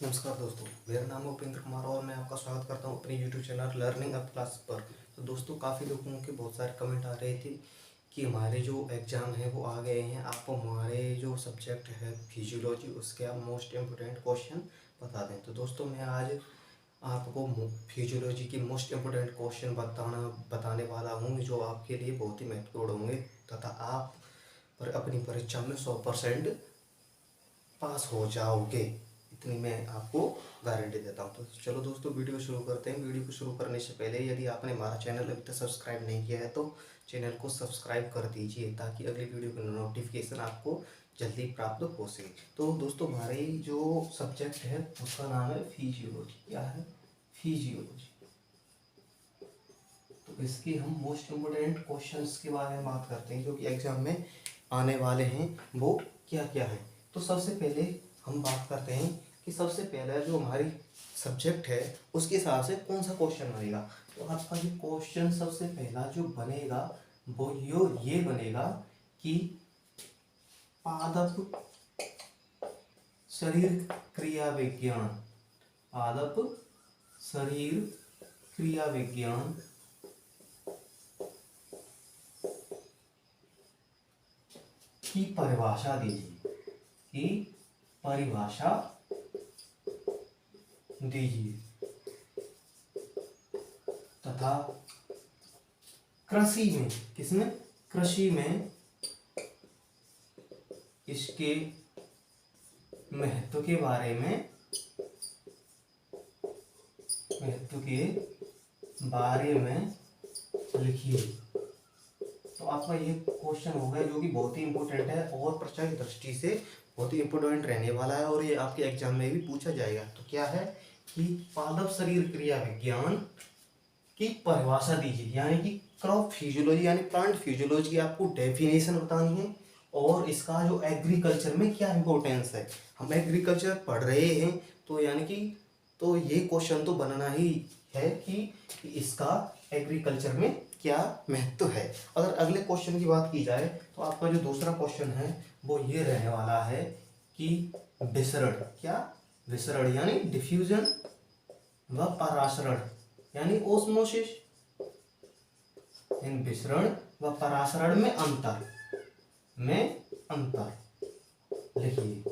नमस्कार दोस्तों, मेरा नाम है उपेंद्र कुमार और मैं आपका स्वागत करता हूं अपने YouTube channel learning up class पर। तो दोस्तों, काफ़ी लोगों के बहुत सारे कमेंट आ रहे थे कि हमारे जो एग्ज़ाम है वो आ गए हैं, आप हमारे जो सब्जेक्ट है फिजियोलॉजी उसके आप मोस्ट इम्पोर्टेंट क्वेश्चन बता दें। तो दोस्तों, मैं आज आपको फिजियोलॉजी के मोस्ट इम्पोर्टेंट क्वेश्चन बताने वाला हूँ जो आपके लिए बहुत ही महत्वपूर्ण होंगे तथा आप पर अपनी परीक्षा में 100% पास हो जाओगे, इतनी मैं आपको गारंटी देता हूँ। तो चलो दोस्तों, वीडियो शुरू करते हैं। वीडियो को शुरू करने से पहले यदि आपने हमारा चैनल अभी तक सब्सक्राइब नहीं किया है तो चैनल को सब्सक्राइब कर दीजिए ताकि अगली वीडियो की नोटिफिकेशन आपको जल्दी प्राप्त हो सके। तो दोस्तों, हमारे जो सब्जेक्ट है उसका नाम है फिजियोलॉजी। क्या है? फिजियोलॉजी। तो इसके हम मोस्ट इम्पोर्टेंट क्वेश्चंस के बारे में बात करते हैं जो कि एग्जाम में आने वाले हैं। वो क्या क्या है? तो सबसे पहले हम बात करते हैं कि सबसे पहला जो हमारी सब्जेक्ट है उसके हिसाब से कौन सा क्वेश्चन बनेगा। तो आपका जो क्वेश्चन सबसे पहला जो बनेगा वो ये बनेगा कि पादप शरीर क्रिया विज्ञान, पादप शरीर क्रिया विज्ञान की परिभाषा दीजिए, की परिभाषा दीजिए तथा कृषि में, किसमें? कृषि में इसके महत्व के बारे में, लिखिए। तो आपका ये क्वेश्चन होगा जो कि बहुत ही इंपॉर्टेंट है और परीक्षा की दृष्टि से बहुत ही इंपॉर्टेंट रहने वाला है और ये आपके एग्जाम में भी पूछा जाएगा। तो क्या है कि पादप शरीर क्रिया विज्ञान की परिभाषा दीजिए, यानी कि क्रॉप फिजियोलॉजी यानी प्लांट फिजियोलॉजी की आपको डेफिनेशन बतानी है और इसका जो एग्रीकल्चर में क्या इंपॉर्टेंस है। हम एग्रीकल्चर पढ़ रहे हैं तो यानी कि तो ये क्वेश्चन तो बनना ही है कि इसका एग्रीकल्चर में क्या महत्व है। अगर अगले क्वेश्चन की बात की जाए तो आपका जो दूसरा क्वेश्चन है वो ये रहने वाला है कि विसरण, क्या? विसरण यानी डिफ्यूजन व परासरण यानी ओस्मोसिस। इन विसरण व परासरण में अंतर, लिखिए।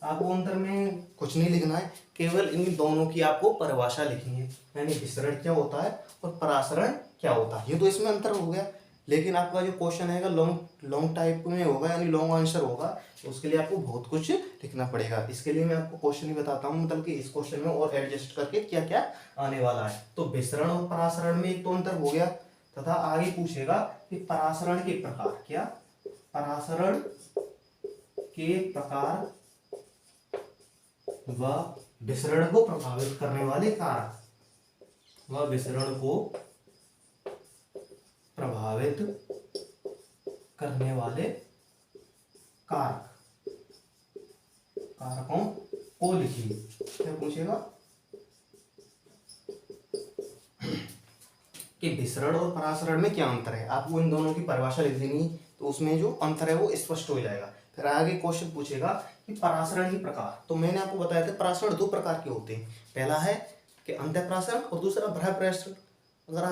आपको अंतर में कुछ नहीं लिखना है, केवल इन दोनों की आपको परिभाषा लिखनी है, यानी विसरण क्या होता है और परासरण क्या होता है। ये तो इसमें अंतर हो गया, लेकिन आपका जो क्वेश्चन है लॉन्ग टाइप में होगा, यानी लॉन्ग आंसर होगा, तो उसके लिए आपको बहुत कुछ लिखना पड़ेगा। इसके लिए मैं आपको क्वेश्चन ही बताता हूँ, मतलब कि इस क्वेश्चन में और एडजस्ट करके क्या क्या आने वाला है। तो विसरण और परासरण में एक तो अंतर हो गया तथा आगे पूछेगा कि परासरण के प्रकार, क्या? परासरण के प्रकार व विसरण को प्रभावित करने वाले कारक, कारकों को लिखिए। क्या पूछेगा कि विसरण और परासरण में क्या अंतर है, आपको इन दोनों की परिभाषा लिख देनी, तो उसमें जो अंतर है वो स्पष्ट हो जाएगा। फिर आगे क्वेश्चन पूछेगा कि परासरण के प्रकार। तो मैंने आपको बताया था परासरण दो प्रकार के होते हैं, पहला है कि अंतःपरासरण और दूसरा बाह्यपरासरण। अगर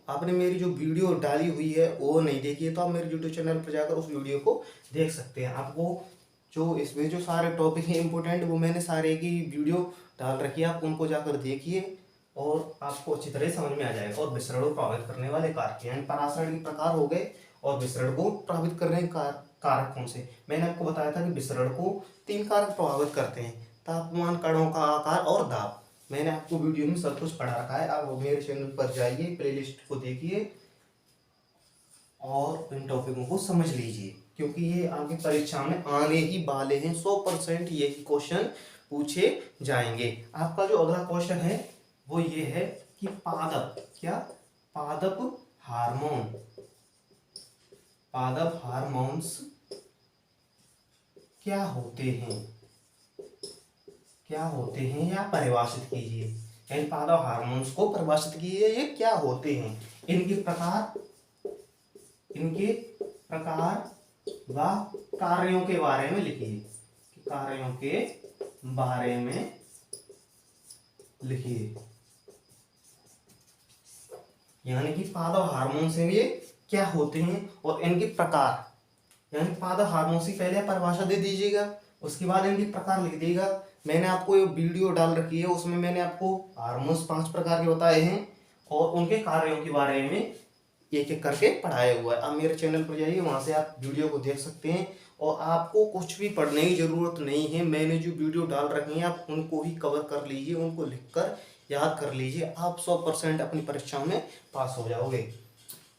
आपने मेरी जो वीडियो डाली हुई है वो नहीं देखी है तो आप मेरे यूट्यूब चैनल पर जाकर उस वीडियो को देख सकते हैं। आपको जो इसमें जो सारे टॉपिक हैं इंपॉर्टेंट वो मैंने सारे की वीडियो डाल रखी है, आप उनको जाकर देखिए और आपको अच्छी तरह समझ में आ जाएगा। और विसरण को प्रभावित करने वाले कारक यानी परासरण के प्रकार हो गए और विसरण को प्रभावित करने के कारक कौन से। मैंने आपको बताया था कि विसरण को 3 कारक प्रभावित करते हैं, तापमान, कणों का आकार और दाब। मैंने आपको वीडियो में सब कुछ पढ़ा रखा है, आप मेरे चैनल पर जाइए, प्लेलिस्ट को देखिए और इन टॉपिकों को समझ लीजिए, क्योंकि ये आपकी परीक्षा में आने ही वाले हैं। 100% यही क्वेश्चन पूछे जाएंगे। आपका जो अगला क्वेश्चन है वो ये है कि पादप, क्या? पादप हार्मोन, पादप हार्मोन्स क्या होते हैं, या परिभाषित कीजिए। यानी पादप हार्मोन्स को परिभाषित कीजिए, ये क्या होते हैं, इनके प्रकार व कार्यों के बारे में लिखिए। कार्यों के बारे में लिखिए। यानी कि पादप हार्मोन से ये क्या होते हैं और इनके प्रकार, यानी पादप हार्मोन से पहले परिभाषा दे दीजिएगा, उसके बाद इनके प्रकार लिख दीजिएगा। मैंने आपको ये वीडियो डाल रखी है, उसमें मैंने आपको हार्मोन्स 5 प्रकार के बताए हैं और उनके कार्यों के बारे में एक एक करके पढ़ाया हुआ है। आप मेरे चैनल पर जाइए, वहां से आप वीडियो को देख सकते हैं और आपको कुछ भी पढ़ने की जरूरत नहीं है। मैंने जो वीडियो डाल रखी है आप उनको ही कवर कर लीजिए, उनको लिखकर याद कर लीजिए, आप 100% अपनी परीक्षाओं में पास हो जाओगे।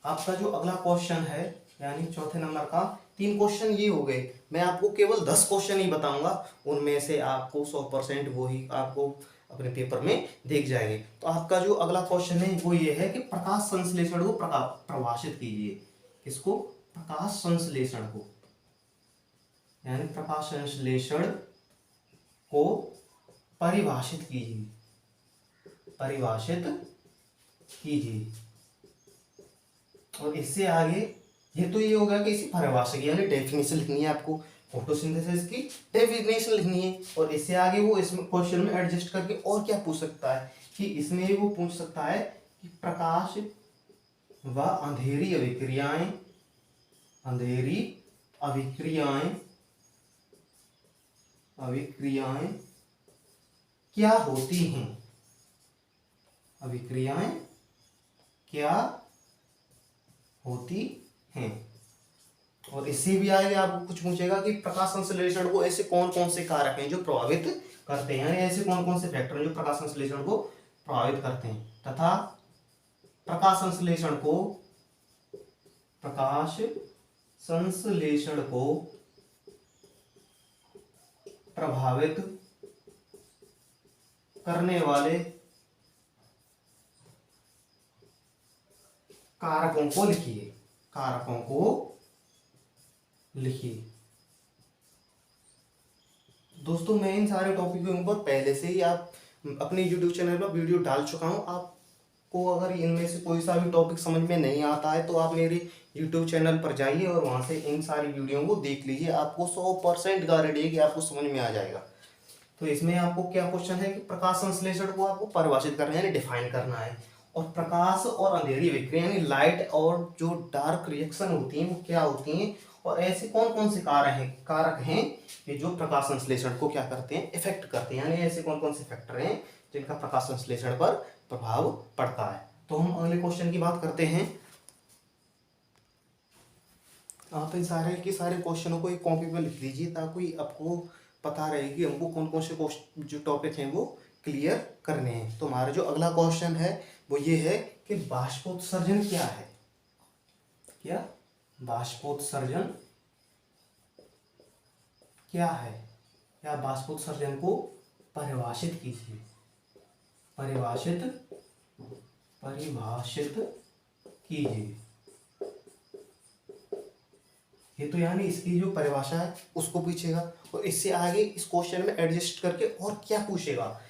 आपका जो अगला क्वेश्चन है यानी चौथे नंबर का, 3 क्वेश्चन ये हो गए। मैं आपको केवल 10 क्वेश्चन ही बताऊंगा, उनमें से आपको 100% वो ही आपको अपने पेपर में देख जाएंगे। तो आपका जो अगला क्वेश्चन है वो ये है कि प्रकाश संश्लेषण को परिभाषित कीजिए। किसको? प्रकाश संश्लेषण को, यानी प्रकाश संश्लेषण को परिभाषित कीजिए, परिभाषित कीजिए। और इससे आगे ये तो ये होगा कि इसी परिभाषा की यानी डेफिनेशन लिखनी है आपको, फोटोसिंथेसिस की डेफिनेशन लिखनी है। और इससे आगे वो इसमें क्वेश्चन में एडजस्ट करके और क्या पूछ सकता है कि इसमें वो पूछ सकता है कि प्रकाश व अंधेरी अभिक्रियाएं, अंधेरी अभिक्रियाएं, अभिक्रियाएं क्या होती हैं, अभिक्रियाएं क्या होती हैं। और इससे भी आगे आपको कुछ पूछेगा कि प्रकाश संश्लेषण को ऐसे कौन कौन से कारक हैं जो प्रभावित करते हैं, यानी ऐसे कौन कौन से फैक्टर हैं जो प्रकाश संश्लेषण को प्रभावित करते हैं, तथा प्रकाश संश्लेषण को, प्रकाश संश्लेषण को प्रभावित करने वाले कारकों को लिखिए, कारकों को लिखिए। दोस्तों मैं इन सारे टॉपिक के ऊपर पहले से ही आप अपने YouTube चैनल पर वीडियो डाल चुका हूं। आपको अगर इनमें से कोई सा भी टॉपिक समझ में नहीं आता है तो आप मेरे YouTube चैनल पर जाइए और वहां से इन सारी वीडियो को देख लीजिए, आपको 100% गारंटी है कि आपको समझ में आ जाएगा। तो इसमें आपको क्या क्वेश्चन है कि प्रकाश संश्लेषण को आपको परिभाषित करना है, यानी डिफाइन करना है, और प्रकाश और अंधेरी अभिक्रिया यानी लाइट और जो डार्क रिएक्शन होती हैं वो क्या होती हैं, और ऐसे कौन कौन से कारक हैं कि जो प्रकाश संश्लेषण को क्या करते हैं, इफेक्ट करते हैं, यानी ऐसे कौन कौन से फैक्टर हैं जिनका प्रकाश संश्लेषण पर प्रभाव पड़ता है। तो हम अगले क्वेश्चन की बात करते हैं। आप इन सारे के सारे क्वेश्चनों को एक कॉपी पर लिख लीजिए ताकि आपको पता रहे कि हमको कौन कौन से जो टॉपिक हैं वो क्लियर करने हैं। तो हमारा जो अगला क्वेश्चन है वो ये है कि बाष्पोत्सर्जन क्या है, क्या बाष्पोत्सर्जन क्या है, या बाष्पोत्सर्जन को परिभाषित कीजिए, परिभाषित कीजिए। ये तो यानी इसकी जो परिभाषा है उसको पूछेगा, और इससे आगे इस क्वेश्चन में एडजस्ट करके और क्या पूछेगा,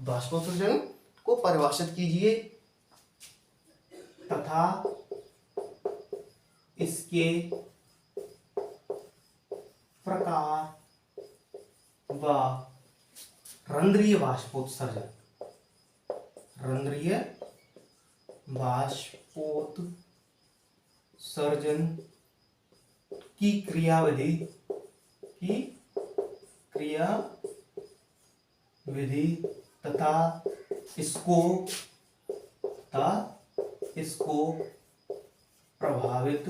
बाष्पोत्सर्जन को परिभाषित कीजिए तथा इसके प्रकार व रंध्रीय बाष्पोत्सर्जन, रंध्रीय बाष्पोत्सर्जन की क्रियाविधि तथा इसको प्रभावित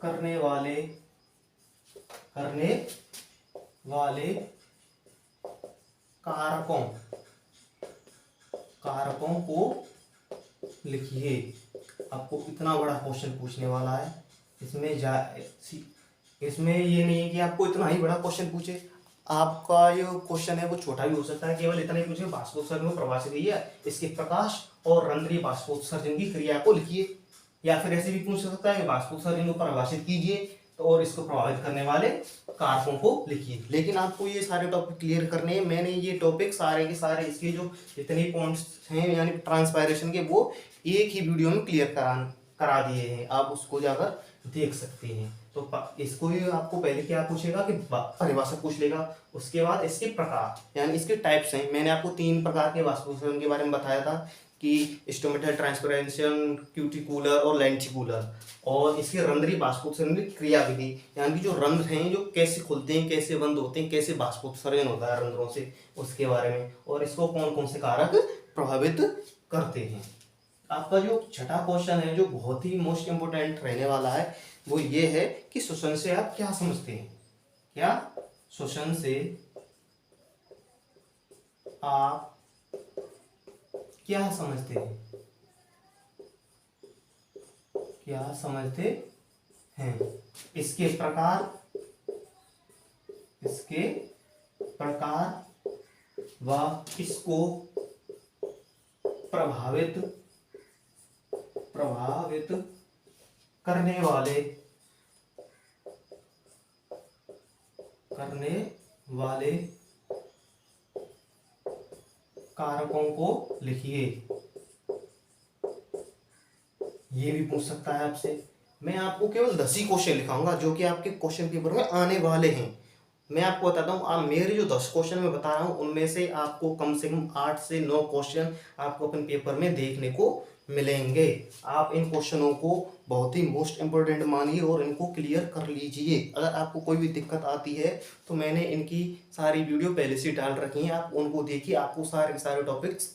करने वाले कारकों को लिखिए। आपको इतना बड़ा क्वेश्चन पूछने वाला है, इसमें ये नहीं है कि आपको इतना ही बड़ा क्वेश्चन पूछे, आपका जो क्वेश्चन है वो छोटा भी हो सकता है, केवल इतना ही पूछे बाष्पोत्सर्जन को परिभाषित कीजिए, इसके प्रकाश और रंध्रीय बाष्पोत्सर्जन की क्रिया को लिखिए। या फिर ऐसे भी पूछ सकता है कि बाष्पोत्सर्जन को परिभाषित कीजिए तो और इसको प्रभावित करने वाले कारकों को लिखिए। लेकिन आपको ये सारे टॉपिक क्लियर करने हैं। मैंने ये टॉपिक सारे के सारे इसके जो जितने पॉइंट्स हैं यानी ट्रांसपायरेशन के वो एक ही वीडियो में क्लियर करा दिए हैं, आप उसको जाकर देख सकते हैं। तो तो इसको ही आपको पहले क्या पूछेगा कि परिभाषा पूछ लेगा, उसके बाद इसके प्रकार यानी इसके टाइप्स हैं। मैंने आपको 3 प्रकार के वाष्पोत्सर्जन के बारे में बताया था कि स्टोमेटल ट्रांसपिरेशन, क्यूटिकुलर और लेंटिकुलर, और इसके रंध्रीय वाष्पोत्सर्जन की क्रियाविधि यानी कि जो रंध्र हैं जो कैसे खुलते हैं, कैसे बंद होते हैं, कैसे वाष्पोत्सर्जन होता है रंध्रों से, उसके बारे में, और इसको कौन कौन से कारक प्रभावित करते हैं। आपका जो छठा क्वेश्चन है जो बहुत ही मोस्ट इंपोर्टेंट रहने वाला है वो ये है कि श्वसन से आप क्या समझते हैं। क्या श्वसन से आप क्या समझते हैं, क्या समझते हैं। इसके प्रकार व इसको प्रभावित करने वाले कारकों को लिखिए। ये भी पूछ सकता है आपसे। मैं आपको केवल 10 ही क्वेश्चन लिखाऊंगा जो कि आपके क्वेश्चन पेपर में आने वाले हैं। मैं आपको बताता हूँ, आप मेरे जो 10 क्वेश्चन मैं बता रहा हूँ उनमें से आपको कम से कम 8 से 9 क्वेश्चन आपको अपने पेपर में देखने को मिलेंगे। आप इन क्वेश्चनों को बहुत ही मोस्ट इंपोर्टेंट मानिए और इनको क्लियर कर लीजिए। अगर आपको कोई भी दिक्कत आती है तो मैंने इनकी सारी वीडियो पहले से डाल रखी हैं, आप उनको देखिए, आपको सारे के सारे टॉपिक्स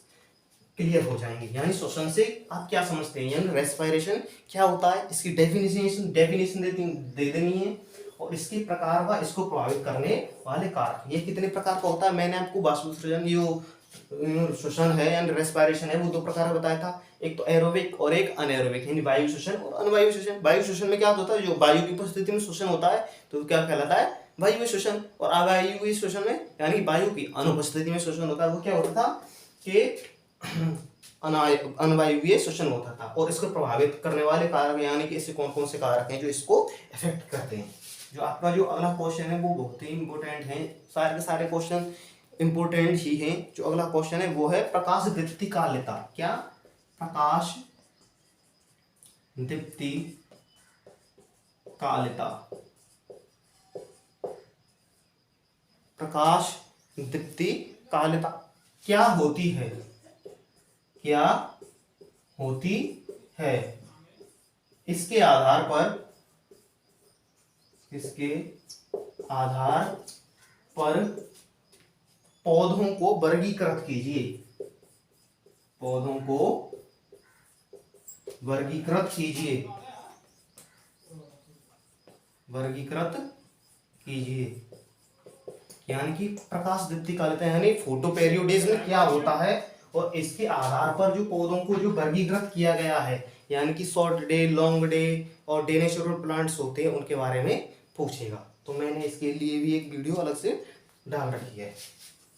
क्लियर हो जाएंगे। यानी श्वसन से आप क्या समझते हैं, यानी रेस्पिरेशन क्या होता है, इसकी डेफिनेशन दे देनी है, और इसके प्रकार व इसको प्रभावित करने वाले कारक। ये कितने प्रकार का होता है, मैंने आपको वाष्पोत्सर्जन जो श्वसन है यानी रेस्पिरेशन है वो 2 प्रकार का बताया था, एक तो एरोबिक और एक अनएरोबिक, यानी वायु श्वसन और अनवायु श्वसन। वायु श्वसन में क्या होता है, जो वायु की उपस्थिति में श्वसन होता है तो क्या कहलाता है, वायु श्वसन। और अवायु श्वसन में यानी वायु की अनुपस्थिति में श्वसन होता है, वो क्या होता था कि अनवायुवीय श्वसन होता था। और इसको प्रभावित करने वाले कारक यानी कि इससे कौन कौन से कारक हैं जो इसको इफेक्ट करते हैं। जो आपका जो अगला क्वेश्चन है वो बहुत ही इंपॉर्टेंट है, सारे के सारे क्वेश्चन इंपॉर्टेंट ही हैं। जो अगला क्वेश्चन है वो है प्रकाश दीप्ति कालिता। क्या, प्रकाश दीप्ति कालिता। प्रकाश दीप्ति कालिता क्या होती है, क्या होती है। इसके आधार पर पौधों को वर्गीकृत कीजिए। पौधों को वर्गीकृत कीजिए। यानी कि प्रकाश दीप्ति कालिता यानी फोटो पेरियोडिज्म क्या होता है, और इसके आधार पर जो पौधों को जो वर्गीकृत किया गया है, यानी कि शॉर्ट डे, लॉन्ग डे और डे नेचुरल प्लांट्स होते हैं उनके बारे में पूछेगा। तो मैंने इसके लिए भी एक वीडियो अलग से डाल रखी है,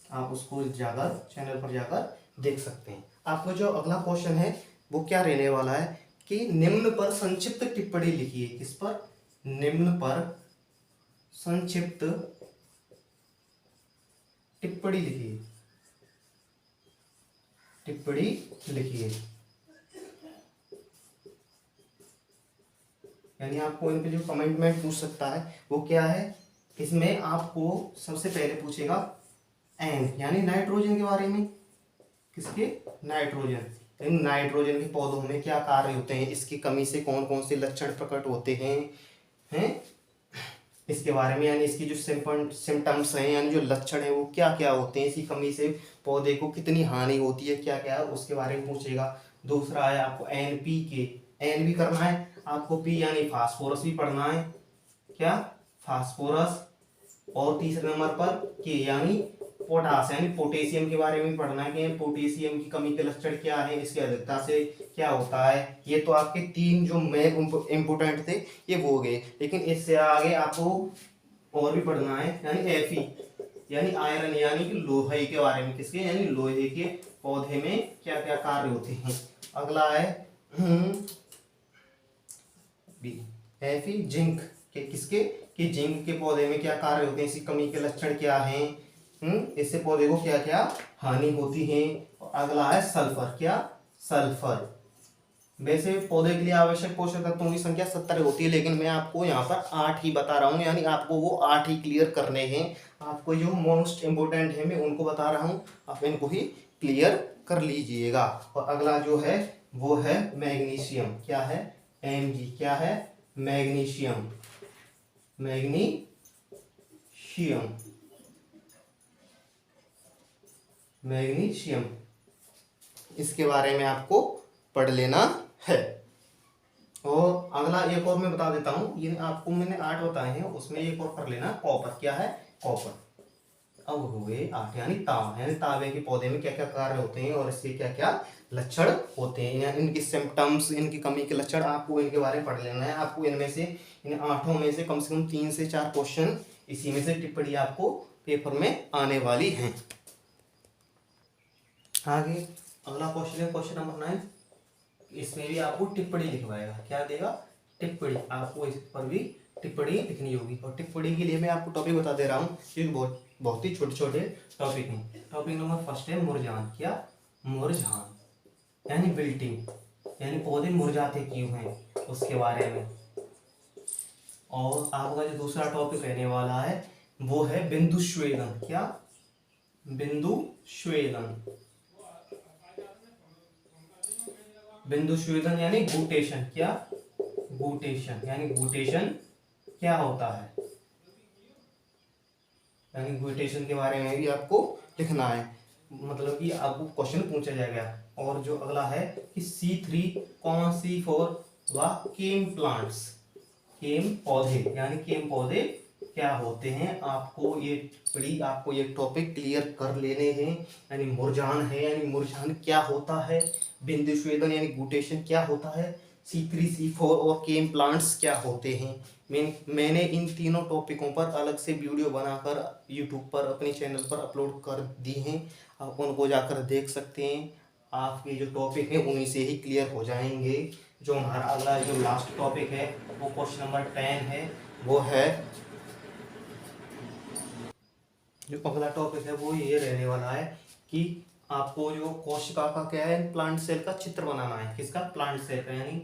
आप उसको जाकर चैनल पर जाकर देख सकते हैं। आपका जो अगला क्वेश्चन है वो क्या रहने वाला है कि निम्न पर संक्षिप्त टिप्पणी लिखिए। किस पर, निम्न पर संक्षिप्त टिप्पणी लिखिए। यानी आपको इन पे जो कमेंट पूछ सकता है वो क्या है, इसमें आपको सबसे पहले पूछेगा एन यानी नाइट्रोजन के बारे में। किसके, नाइट्रोजन। इन नाइट्रोजन के पौधों में क्या कार्य होते हैं, इसकी कमी से कौन कौन से लक्षण प्रकट होते हैं इसके बारे में, यानी इसकी जो सिम्टम्स हैं यानी जो लक्षण है वो क्या क्या होते हैं, इसकी कमी से पौधे को कितनी हानि होती है, क्या क्या उसके बारे में पूछेगा। दूसरा है आपको NPK, एन भी करना है आपको, पी यानी फास्फोरस भी पढ़ना है, क्या, फास्फोरस। और तीसरे नंबर पर के यानी पोटास यानी पोटेशियम के बारे में पढ़ना है कि पोटेशियम की कमी के लक्षण क्या है, इसकी अधिकता से क्या होता है। ये तो आपके 3 जो मेन इम्पोर्टेंट थे ये वो हो गए, लेकिन इससे आगे आपको और भी पढ़ना है यानी Fe यानी आयरन यानी कि लोहे के बारे में। किसके, यानी लोहे के पौधे में क्या क्या कार्य होते हैं। अगला है Fe जिंक के, किसके, कि जिंक के पौधे में क्या कार्य होते हैं, इसकी कमी के लक्षण क्या हैं, इससे पौधे को क्या क्या हानि होती है। और अगला है सल्फर, क्या, सल्फर वैसे पौधे के लिए आवश्यक पोषक तत्वों की संख्या 70 होती है, लेकिन मैं आपको यहाँ पर 8 ही बता रहा हूँ, यानी आपको वो 8 ही क्लियर करने हैं। आपको जो मोस्ट इम्पोर्टेंट है मैं उनको बता रहा हूँ, आप इनको ही क्लियर कर लीजिएगा। और अगला जो है वो है मैग्नीशियम। क्या है? Mg। क्या है? मैग्नीशियम। मैग्नीशियम। मैग्नीशियम, इसके बारे में आपको पढ़ लेना है। और अगला एक और मैं बता देता हूँ, ये आपको मैंने 8 बताए हैं, उसमें एक और कर लेना, कॉपर। क्या है? कॉपर। अब हो गए 8, यानी तांबा। यानी तांबे के पौधे में क्या क्या कार्य होते हैं और इसके क्या क्या लक्षण होते हैं, या इनकी सिम्टम्स, इनकी कमी के लक्षण, आपको इनके बारे में पढ़ लेना है। आपको इनमें से, इन 8 में से कम 3 से 4 क्वेश्चन इसी में से टिप्पणी आपको पेपर में आने वाली है। आगे अगला क्वेश्चन है क्वेश्चन नंबर 9। इसमें भी आपको टिप्पणी लिखवाएगा। क्या देगा? टिप्पणी। आपको इस पर भी टिप्पणी लिखनी होगी। और टिप्पणी के लिए मैं आपको टॉपिक बता दे रहा हूँ, क्योंकि बहुत ही छोटे छोटे टॉपिक हैं। टॉपिक नंबर फर्स्ट है मुरझान। क्या? मुरझान यानी विल्टिंग, यानी पौधे मुरझाते क्यों हैं, उसके बारे में। और आपका जो दूसरा टॉपिक रहने वाला है वो है बिंदु स्वेदन। क्या? बिंदु स्वेदन। बिंदु स्वेदन यानी गुटेशन। क्या? गुटेशन यानी गुटेशन क्या होता है, यानी गुटेशन के बारे में भी आपको लिखना है, मतलब कि आपको क्वेश्चन पूछा जाएगा। और जो अगला है कि C3, C4 व केम प्लांट्स, केम पौधे, यानी केम पौधे क्या होते हैं, आपको ये बड़ी, आपको ये टॉपिक क्लियर कर लेने हैं। यानी मुरझान है, यानी मुरझान क्या होता है, बिंदु स्वेदन यानी गुटेशन क्या होता है, C3, C4 और केम प्लांट्स क्या होते हैं। मैंने इन तीनों टॉपिकों पर अलग से वीडियो बनाकर यूट्यूब पर अपने चैनल पर अपलोड कर दी हैं, आप उनको जाकर देख सकते हैं। आपके जो टॉपिक है उन्हीं से ही क्लियर हो जाएंगे। जो हमारा अगला जो लास्ट टॉपिक है वो क्वेश्चन नंबर 10 है। वो है, जो अगला टॉपिक है वो ये रहने वाला है कि आपको जो कोशिका का क्या है, प्लांट सेल का चित्र बनाना है। किसका? प्लांट सेल का, यानी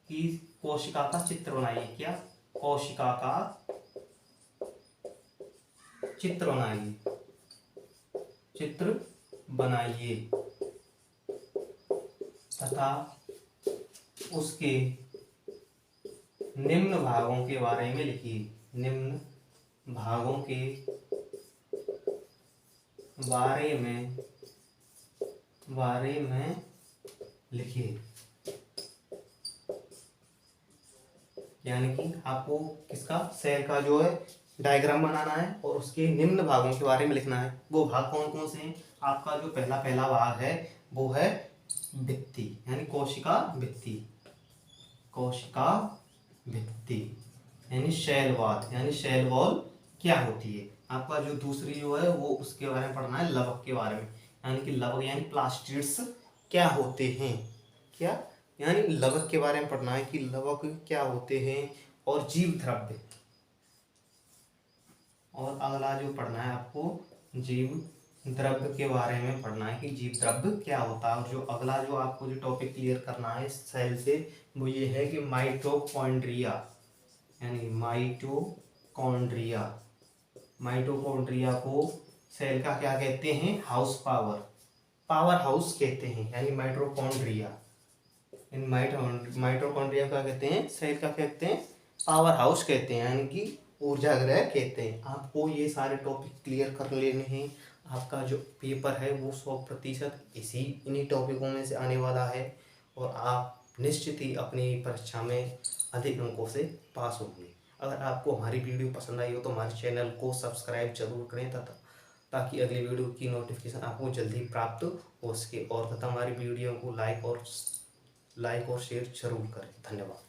कि कोशिका का चित्र बनाइए। क्या? कोशिका का चित्र बनाइए, चित्र बनाइए तथा उसके निम्न भागों के बारे में लिखिए। निम्न भागों के बारे में लिखिए। यानी कि आपको किसका? सेल का जो है डायग्राम बनाना है और उसके निम्न भागों के बारे में लिखना है। वो भाग कौन कौन से हैं? आपका जो पहला भाग है वो है भित्ति, यानी कोशिका भित्ति। कोशिका भित्ति यानी सेल वॉल, यानी सेल वॉल क्या होती है। आपका जो दूसरी जो है वो उसके बारे में पढ़ना है, लवक के बारे में, यानी कि लवक यानी प्लास्टिड्स क्या होते हैं। क्या? यानी लवक के बारे में पढ़ना है कि लवक क्या होते हैं, और जीव द्रव्य। और अगला जो पढ़ना है आपको जीव द्रव्य के बारे में पढ़ना है कि जीव द्रव्य क्या होता है। और जो अगला जो आपको जो टॉपिक क्लियर करना है सेल से वो ये है कि माइटोकॉन्ड्रिया, यानी माइटोकॉन्ड्रिया। माइटोकॉन्ड्रिया को सेल का क्या कहते हैं? हाउस पावर, पावर हाउस कहते हैं, यानी माइटोकॉन्ड्रिया। इन माइटोकॉन्ड्रिया क्या कहते हैं? सेल का कहते हैं पावर हाउस कहते हैं, यानी कि ऊर्जा गृह कहते हैं। आपको ये सारे टॉपिक क्लियर कर लेने हैं। आपका जो पेपर है वो 100% इन्हीं टॉपिकों में से आने वाला है, और आप निश्चित ही अपनी परीक्षा में अधिक अंकों से पास होंगे। अगर आपको हमारी वीडियो पसंद आई हो तो हमारे चैनल को सब्सक्राइब जरूर करें तथा ताकि अगली वीडियो की नोटिफिकेशन आपको जल्दी प्राप्त हो सके। और तथा हमारी वीडियो को लाइक और शेयर जरूर करें। धन्यवाद।